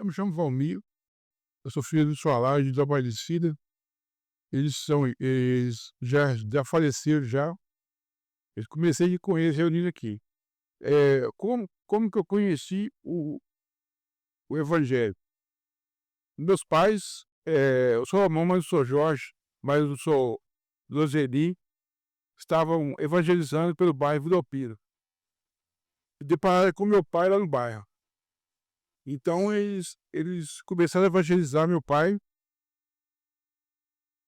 me chamo Valmir, eu sou filho do Solar de Desaparecida. Eles já faleceram já. Eu comecei a conhecer reunindo aqui. Como que eu conheci o evangelho? Meus pais, eu sou Amon, mas eu sou Jorge, mas eu sou Lozeri, estavam evangelizando pelo bairro Vilopira. E depararam com meu pai lá no bairro. Então eles começaram a evangelizar meu pai.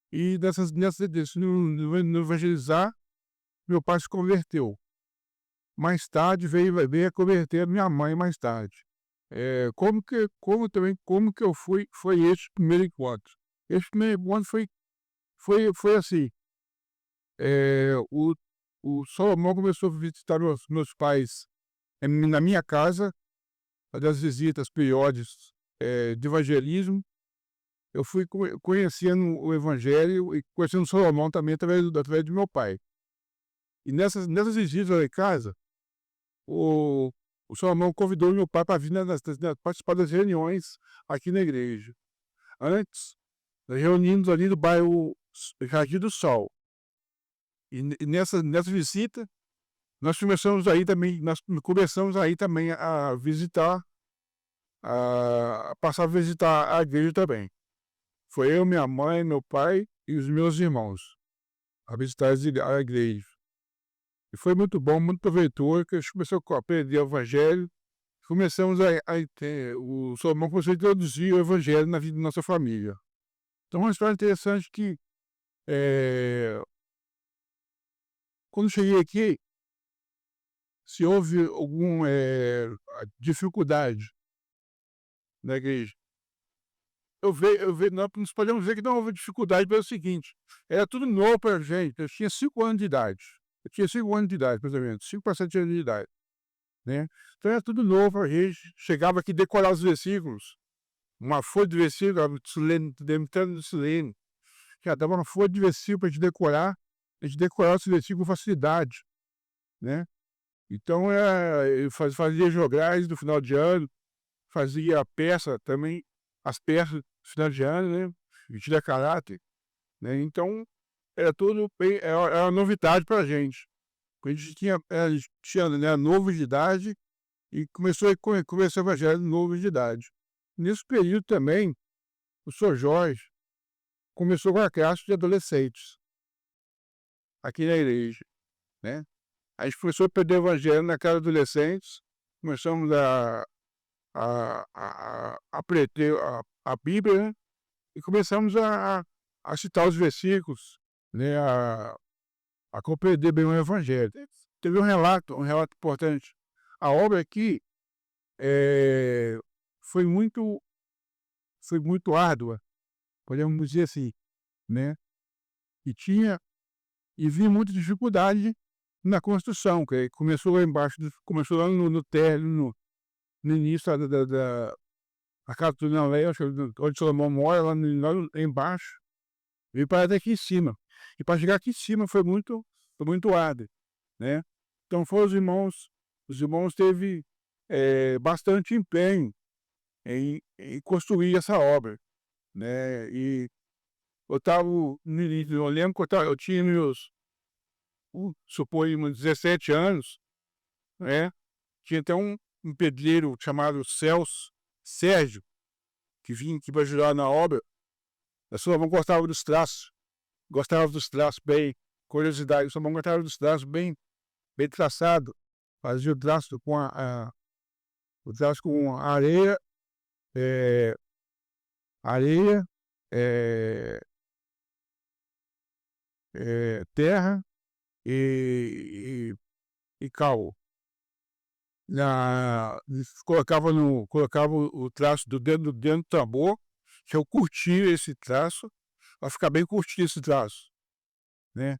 E no evangelizar, meu pai se converteu. Mais tarde veio a converter a minha mãe mais tarde. Como que eu foi esse primeiro encontro? Esse primeiro encontro foi assim. É, o Salomão começou a visitar meus pais na minha casa, fazer as visitas periódicas de evangelismo. Eu fui conhecendo o evangelho e conhecendo o Salomão também através do meu pai. E nessas visitas lá em casa, o, o Salomão convidou meu pai para vir participar das reuniões aqui na igreja. Antes, nós reunimos ali no bairro Jardim do Sol. E nessa visita, nós começamos aí também a visitar, a passar a visitar a igreja também. Foi eu, minha mãe, meu pai e os meus irmãos a visitar a igreja. E foi muito bom, muito proveitoso, que a gente começou a aprender o evangelho. Começamos o Salomão começou a introduzir o evangelho na vida da nossa família. Então, uma história interessante que, quando cheguei aqui, se houve alguma dificuldade na igreja, nós podemos ver que não houve dificuldade pelo seguinte: era tudo novo para a gente. Eu tinha 5 anos de idade. Eu tinha 5 anos de idade, mais ou menos, 5 para 7 anos de idade. Né? Então era tudo novo para a gente. Chegava aqui a decorar os versículos, uma folha de versículo, limitando do silêncio. Já dava uma folha de versículo para a gente decorar esse versículo com facilidade. Né? Então eu fazia jograis no final de ano, fazia peça também, as peças no final de ano, né? Tinha caráter. Né? Então era tudo era uma novidade para a gente. A gente tinha né, novo de idade e começou o evangelho novo de idade. Nesse período também, o Sr. Jorge começou com a classe de adolescentes aqui na igreja. Né? A gente começou a perder o evangelho naquela adolescentes, começamos a aprender a Bíblia, né? E começamos a citar os versículos, né? A compreender bem o evangelho. Teve um relato importante. A obra aqui foi muito árdua, podemos dizer assim, né? E vi muita dificuldade na construção, que começou lá embaixo, começou lá no térreo, no início a casa do Leão, onde o Salomão mora, lá embaixo, veio para até aqui em cima. E para chegar aqui em cima foi muito árduo, né? Então foram os irmãos teve bastante empenho em construir essa obra, né? E eu estava no início, eu lembro que eu tinha suponho, 17 anos, né? Tinha até um pedreiro chamado Sérgio, que vinha aqui para ajudar na obra. A sua mão gostava dos traços bem, curiosidade, a sua mão gostava dos traços bem traçado, fazia o traço com o traço com é, areia, é, terra e cal. Colocava o traço dentro do tambor, que eu curtia esse traço, para ficar bem curtido esse traço, né?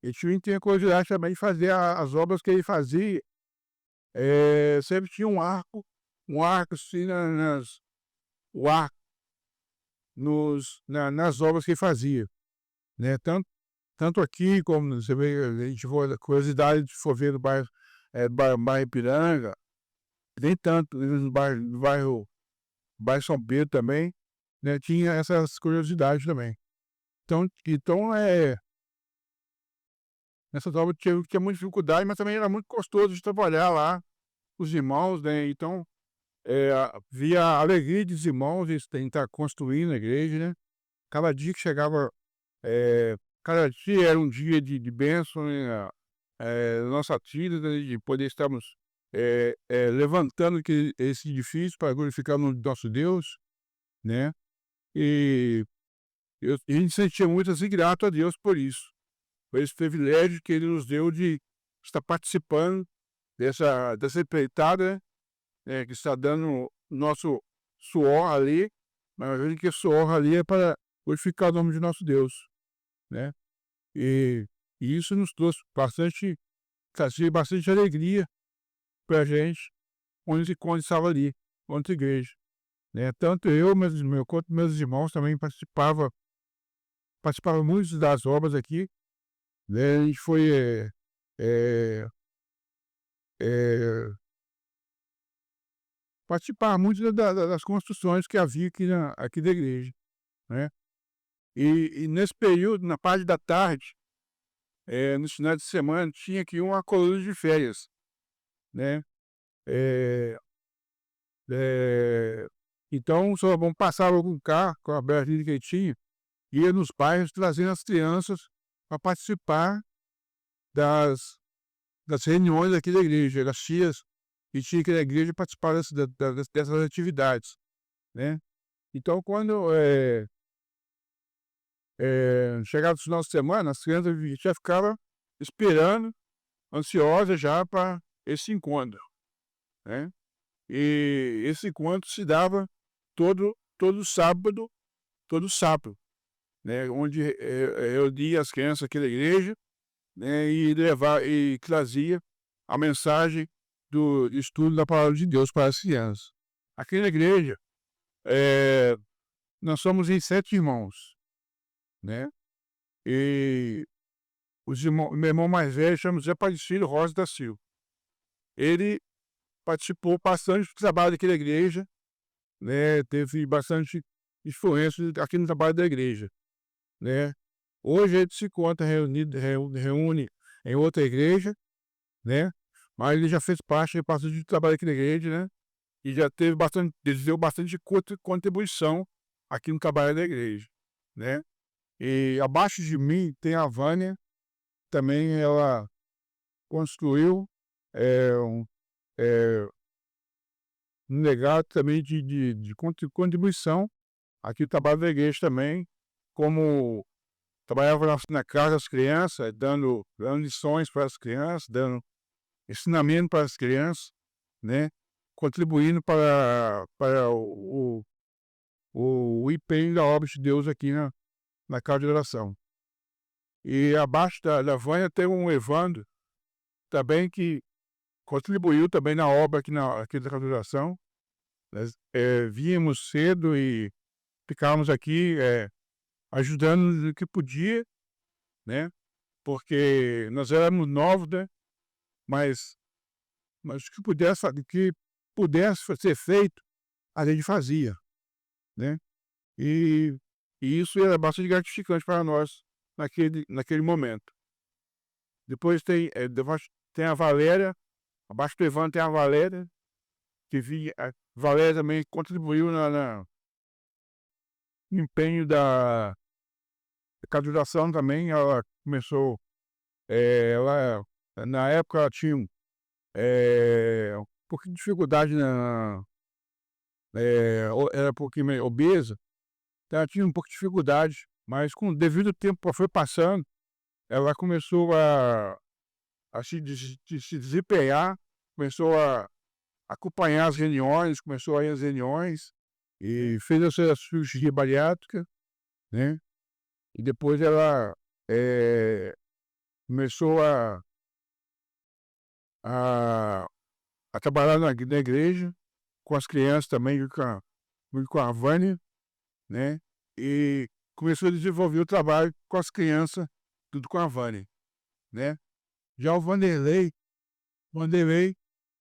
E tinha curiosidade também de fazer as obras que ele fazia. Sempre tinha um arco assim o arco nas obras que ele fazia, né? Tanto aqui como você vê, a gente for curiosidade de for ver no bairro Ipiranga, nem tanto no bairro bairro São Pedro também, né, tinha essas curiosidades também. Então, nessas obras tinha muita dificuldade, mas também era muito gostoso de trabalhar lá, com os irmãos, né, então, via a alegria dos irmãos em estar construindo a igreja, né. Cada dia que chegava, cada dia era um dia de bênção, né, nossa vida, né, de poder estarmos, levantando esse edifício para glorificar o nome do nosso Deus, né, e a gente sentia muito, assim, grato a Deus por esse privilégio que ele nos deu de estar participando dessa empreitada, que está dando o nosso suor ali, mas eu vejo que esse suor ali é para glorificar o nome de nosso Deus, né. E e isso nos trouxe bastante trazia bastante alegria pra gente quando estava ali, quanto igreja, né. Tanto eu, quanto meus irmãos também participavam muito das obras aqui, né. A gente foi, eh eh, participar muito das construções que havia aqui da igreja, né. E nesse período, na parte da tarde, nos finais de semana, tinha aqui uma colônia de férias, né. Eh Eh, então, só vamos passava com o carro, com a Berlinda que tinha, ia nos bairros trazendo as crianças para participar das das reuniões aqui da igreja, das tias que tinha aqui na igreja participar dessas atividades, né. Então quando, chegava os finais de semana, as crianças já ficava esperando, ansiosa já para esse encontro, né. E esse encontro se dava todo sábado, né, onde, reunia as crianças aqui da igreja, né, e trazia a mensagem do estudo da palavra de Deus para as crianças. Aqui na igreja, eh, nós somos em 7 irmãos, né, e meu irmão mais velho chama Zé Aparecido Rosa da Silva. Ele participou bastante do trabalho aqui da igreja, né, teve bastante influência aqui no trabalho da igreja, né. Hoje a gente se encontra reúne em outra igreja, né, mas ele já fez parte bastante do trabalho aqui na igreja, né, e já teve bastante ele deu bastante contribuição aqui no trabalho da igreja, né. E abaixo de mim tem a Vânia, também ela construiu, um, eh, um legado também de contribuição aqui no trabalho da igreja também, como trabalhava na casa das crianças, dando lições para as crianças, dando ensinamento para as crianças, né, contribuindo para o empenho da obra de Deus aqui na casa de oração. E abaixo da Vânia tem um Evandro, também que contribuiu também na obra aqui da casa de oração. Nós, víamos cedo e ficávamos aqui, ajudando no que podia, né, porque nós éramos novos, né, mas o que pudesse ser feito, a gente fazia, né. E e isso era bastante gratificante para nós naquele momento. Depois tem a Valéria, abaixo do Evandro tem a Valéria, que vinha a Valéria também contribuiu na no empenho da candidação também, ela começou, ela na época ela tinha um pouquinho de dificuldade era um pouquinho meio obesa, então ela tinha um pouco de dificuldade, mas com o devido tempo foi passando, ela começou a se desempenhar, começou a acompanhar as reuniões, começou a ir às reuniões, e fez a sua cirurgia bariátrica, né, e depois ela, começou a a trabalhar na igreja, com as crianças também, junto com a Vânia, né, e começou a desenvolver o trabalho com as crianças, tudo com a Vânia, né. Já o Vanderlei,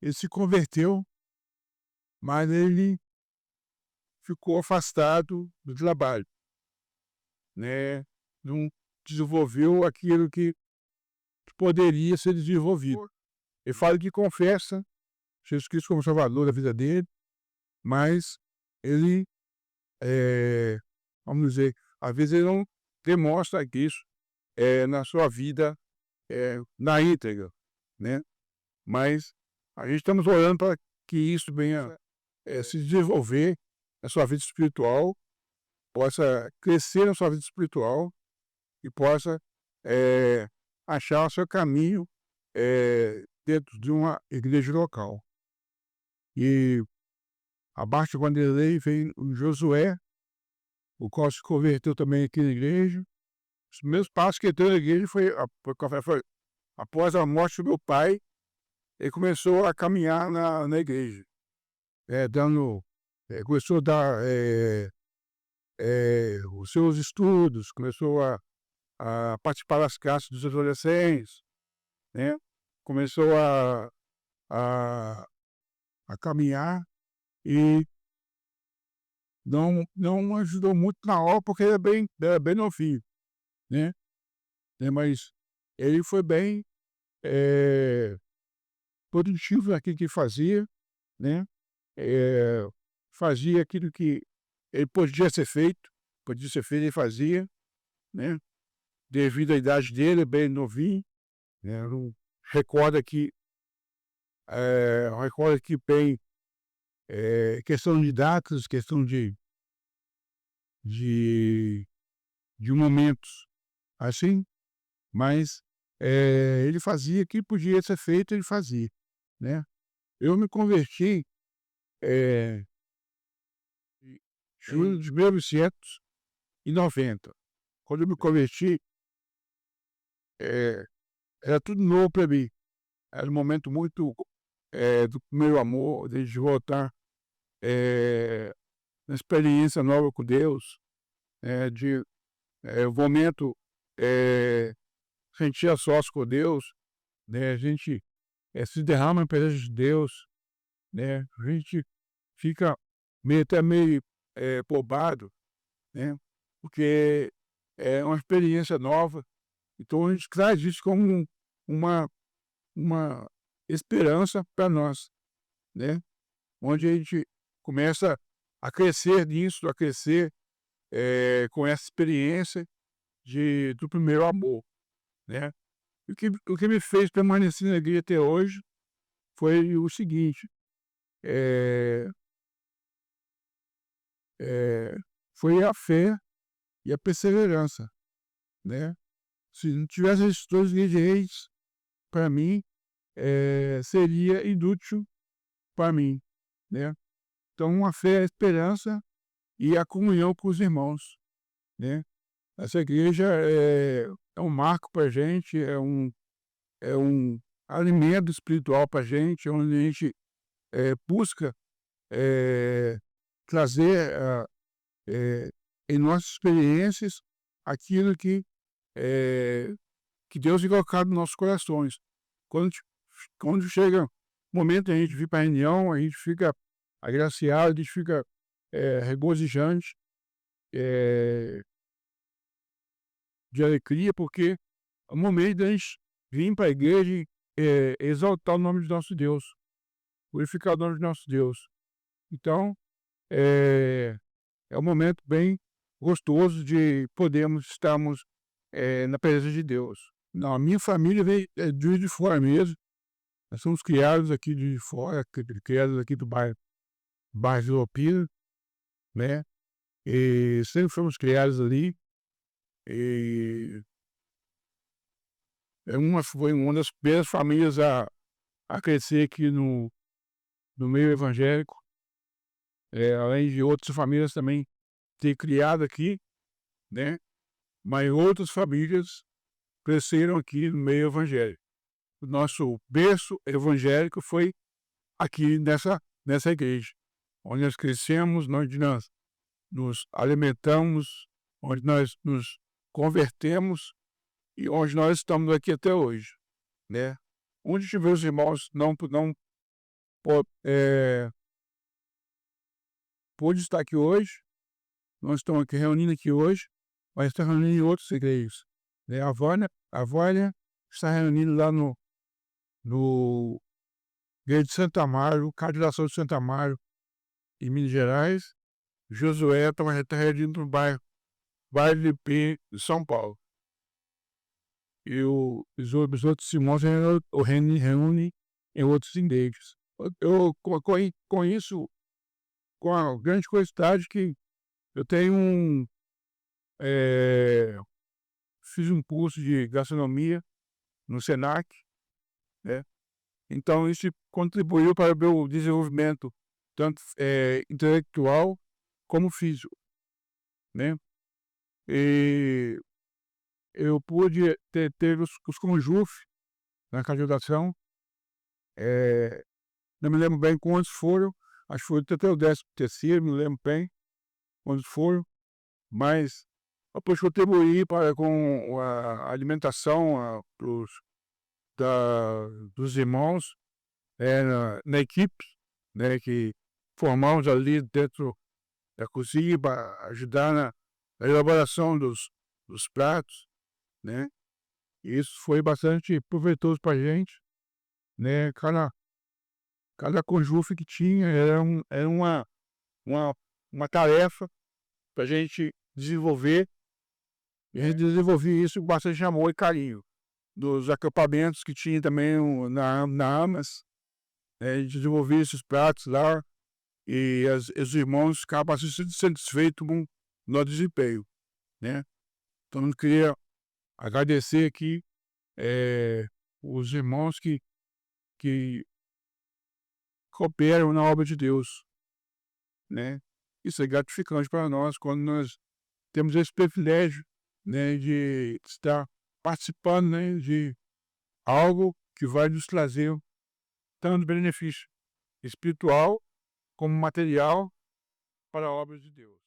ele se converteu, mas ele ficou afastado do trabalho, né? Não desenvolveu aquilo que poderia ser desenvolvido. Ele fala que confessa Jesus Cristo como Salvador da vida dele, mas ele, eh, vamos dizer, às vezes ele não demonstra isso na sua vida na íntegra, né? Mas a gente estamos orando para que isso venha se desenvolver na sua vida espiritual, possa crescer na sua vida espiritual e possa achar o seu caminho dentro de uma igreja local. E abaixo de Vanderlei vem o Josué, o qual se converteu também aqui na igreja. Os meus passos que entrou na igreja foi após a morte do meu pai, ele começou a caminhar na igreja, começou a dar os seus estudos, começou a participar das classes dos adolescentes, né? Começou a, a caminhar e não ajudou muito na obra porque era bem novinho, né? Mas ele foi bem produtivo naquilo que fazia, né? Eh, Fazia aquilo que ele podia ser feito, ele fazia, né? Devido à idade dele, bem novinho, né? Não recorda que, recorda que bem questão de datas, questão de, de momentos assim, mas ele fazia o que podia ser feito, ele fazia, né? Eu me converti em julho de 1990. Quando eu me converti, eh, era tudo novo para mim. Era um momento muito do meu amor, de voltar uma experiência nova com Deus, um momento sentir a sós com Deus, né? A gente se derrama na presença de Deus, né? A gente fica até meio bobado, né? Porque é uma experiência nova, então a gente traz isso como uma, uma esperança para nós, né? Onde a gente começa a crescer nisso, a crescer com essa experiência do primeiro amor, né? O que me fez permanecer na igreja até hoje foi o seguinte, eh eh, foi a fé e a perseverança, né? Se não tivesse esses 2 ingredientes, para mim, seria inútil para mim, né? Então a fé, a esperança e a comunhão com os irmãos, né? Essa igreja é um marco para a gente, é um alimento espiritual para a gente, onde a gente busca trazer em nossas experiências aquilo que Deus tem colocado nos nossos corações. Quando, quando chega o momento de a gente vir para a reunião, a gente fica agraciado, a gente fica regozijante, eh, de alegria, porque é o momento de a gente vir para a igreja e exaltar o nome de nosso Deus, glorificar o nome de nosso Deus. Então, é, é um momento bem gostoso de podermos estarmos na presença de Deus. Não, a minha família veio de Juiz de Fora mesmo. Nós somos criados aqui de fora, criados aqui do bairro de Lopira, né? E sempre fomos criados ali. E foi uma das primeiras famílias a crescer aqui no meio evangélico. Além de outras famílias também ter criado aqui, né? Mas outras famílias cresceram aqui no meio evangélico. O nosso berço evangélico foi aqui nessa igreja, onde nós crescemos, onde nós nos alimentamos, onde nós nos convertemos e onde nós estamos aqui até hoje, né? Onde tiver os irmãos não pôde estar aqui hoje, nós estamos aqui reunindo aqui hoje, mas está reunindo em outras igrejas. Né? A Vânia está reunindo lá no igreja de Santa Amaro, Congregação de Santa Amaro, em Minas Gerais. Josué está reunindo no bairro de IP, de São Paulo. E os outros irmãos reúnem em outros igrejas. Eu conheço com a grande curiosidade que eu tenho fiz um curso de gastronomia no Senac, né? Então isso contribuiu para o meu desenvolvimento tanto intelectual como físico, né? E eu pude ter os conjuf na congregação, não me lembro bem quantos foram, acho que foi até o 13º, não lembro bem quantos foram, mas depois contribuí com a alimentação dos irmãos na equipe, né, que formamos ali dentro da cozinha para ajudar na elaboração dos pratos, né? E isso foi bastante proveitoso para a gente, né? Cada conjunto que tinha era uma tarefa para a gente desenvolver, e a gente desenvolvia isso com bastante amor e carinho. Dos acampamentos que tinha também na Amas, a gente desenvolvia esses pratos lá, e os irmãos ficavam bastante satisfeitos com o nosso desempenho, né? Então eu queria agradecer aqui os irmãos que cooperam na obra de Deus, né? Isso é gratificante para nós quando nós temos esse privilégio, né, de estar participando, né, de algo que vai nos trazer tanto benefício espiritual como material para a obra de Deus.